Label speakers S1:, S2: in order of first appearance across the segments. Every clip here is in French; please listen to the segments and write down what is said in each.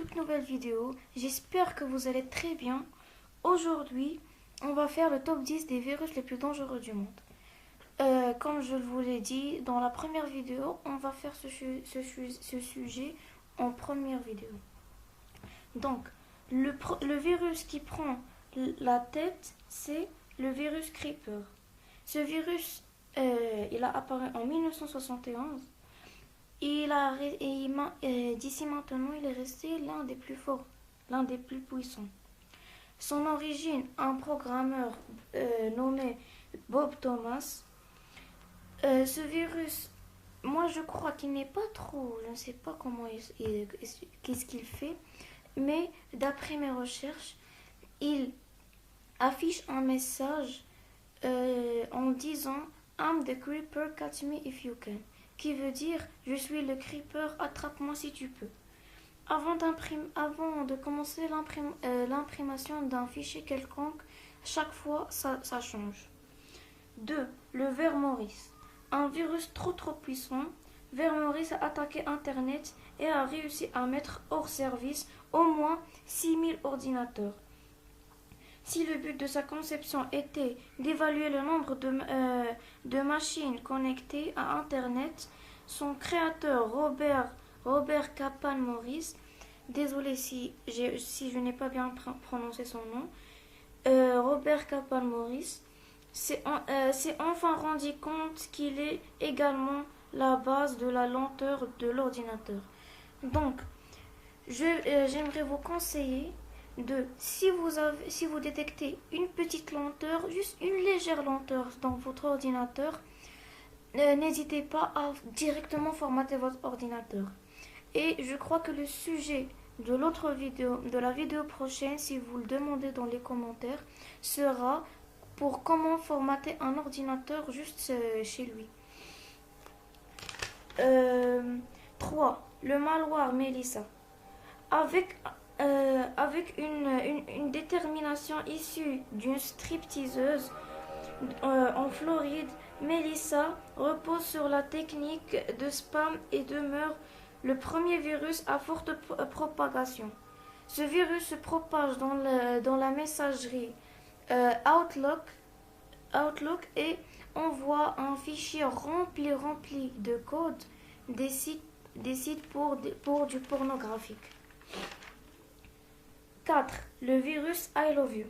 S1: toute nouvelle vidéo. J'espère que vous allez très bien. Aujourd'hui, on va faire le top 10 des virus les plus dangereux du monde. Comme je vous l'ai dit dans la première vidéo, on va faire ce sujet en première vidéo. Donc, le virus qui prend la tête, c'est le virus Creeper. Ce virus, il a apparu en 1971. D'ici maintenant, il est resté l'un des plus forts, l'un des plus puissants. Son origine, un programmeur nommé Bob Thomas. Ce virus, moi je crois qu'il n'est pas trop, je ne sais pas qu'est-ce qu'il fait, mais d'après mes recherches, il affiche un message en disant I'm the creeper, catch me if you can, qui veut dire je suis le creeper, attrape-moi si tu peux. Avant de commencer l'imprimation d'un fichier quelconque, chaque fois ça change. 2. Le ver Maurice. Un virus trop puissant, ver Maurice a attaqué Internet et a réussi à mettre hors service au moins 6000 ordinateurs. Si le but de sa conception était d'évaluer le nombre de machines connectées à Internet, son créateur Robert Kaplan Morris, désolé si je n'ai pas bien prononcé son nom, Robert Kaplan Morris, s'est enfin rendu compte qu'il est également la base de la lenteur de l'ordinateur. Donc, j'aimerais vous conseiller si vous détectez une petite lenteur, juste une légère lenteur dans votre ordinateur, n'hésitez pas à directement formater votre ordinateur. Et je crois que le sujet de l'autre vidéo, de la vidéo prochaine, si vous le demandez dans les commentaires, sera pour comment formater un ordinateur juste chez lui. 3. Le malware Melissa. Avec une détermination issue d'une stripteaseuse en Floride, Melissa repose sur la technique de spam et demeure le premier virus à forte propagation. Ce virus se propage dans la messagerie Outlook et envoie un fichier rempli de code des sites pour du pornographique. 4. Le virus I Love You.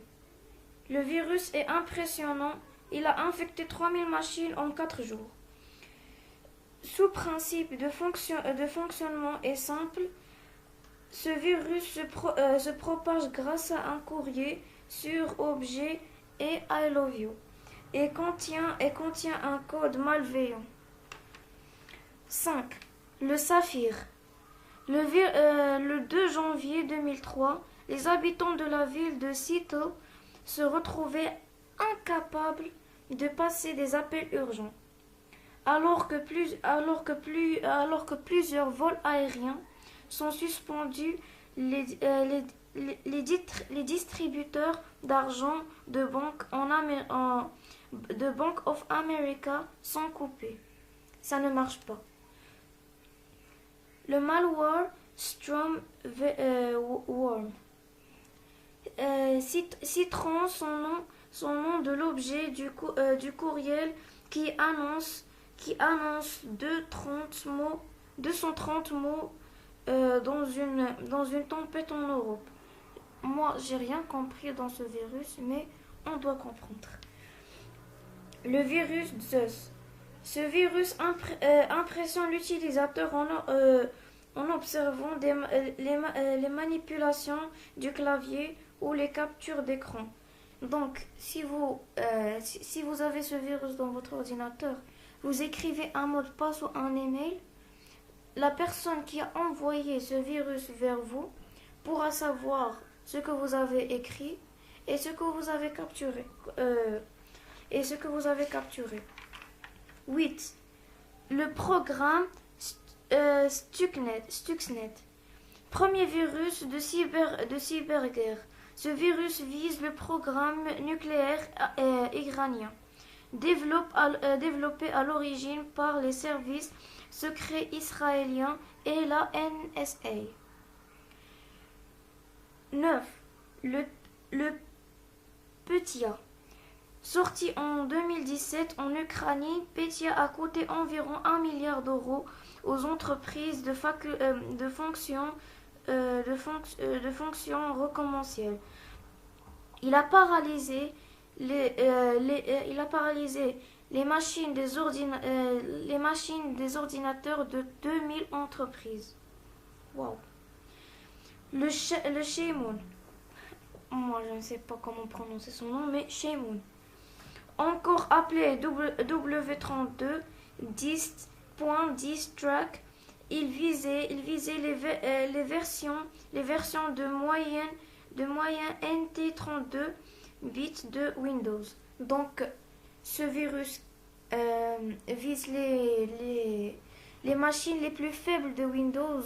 S1: Le virus est impressionnant. Il a infecté 3000 machines en 4 jours. Sous principe de fonctionnement est simple. Ce virus se propage grâce à un courrier sur objet et I Love You et contient un code malveillant. 5. Le Saphir. Le 2 janvier 2003, les habitants de la ville de Seattle se retrouvaient incapables de passer des appels urgents, alors que plusieurs vols aériens sont suspendus. Les distributeurs d'argent de Bank of America sont coupés. Ça ne marche pas. Le malware Storm Worm. Citant son nom de l'objet du courriel qui annonce 230 mots dans une tempête en Europe. Moi, j'ai rien compris dans ce virus, mais on doit comprendre. Le virus Zeus. Ce virus impressionne l'utilisateur en observant les manipulations du clavier ou les captures d'écran. Donc, si vous avez ce virus dans votre ordinateur, vous écrivez un mot de passe ou un email, la personne qui a envoyé ce virus vers vous pourra savoir ce que vous avez écrit et ce que vous avez capturé. 8. Le programme Stuxnet. Premier virus de cyberguerre. Ce virus vise le programme nucléaire iranien, développé à l'origine par les services secrets israéliens et la NSA. 9. Le Petya. Sorti en 2017 en Ukraine, Petya a coûté environ 1 milliard d'euros aux entreprises de fonctions recommencielles. Il a paralysé les machines des ordinateurs de 2000 entreprises. Wow. Le Shemoun. Moi, je ne sais pas comment prononcer son nom, mais Shemoun. Encore appelé W32 10.10 track, il visait les versions de moyenne NT32 bits de Windows. Donc, ce virus vise les machines les plus faibles de Windows,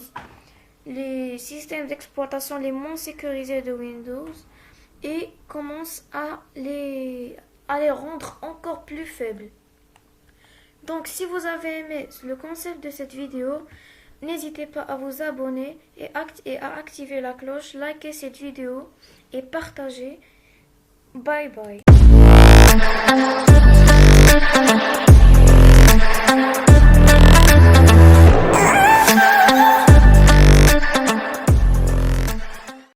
S1: les systèmes d'exploitation les moins sécurisés de Windows et commence à les rendre encore plus faibles. Donc, si vous avez aimé le concept de cette vidéo, n'hésitez pas à vous abonner et à activer la cloche, liker cette vidéo et partager. Bye bye.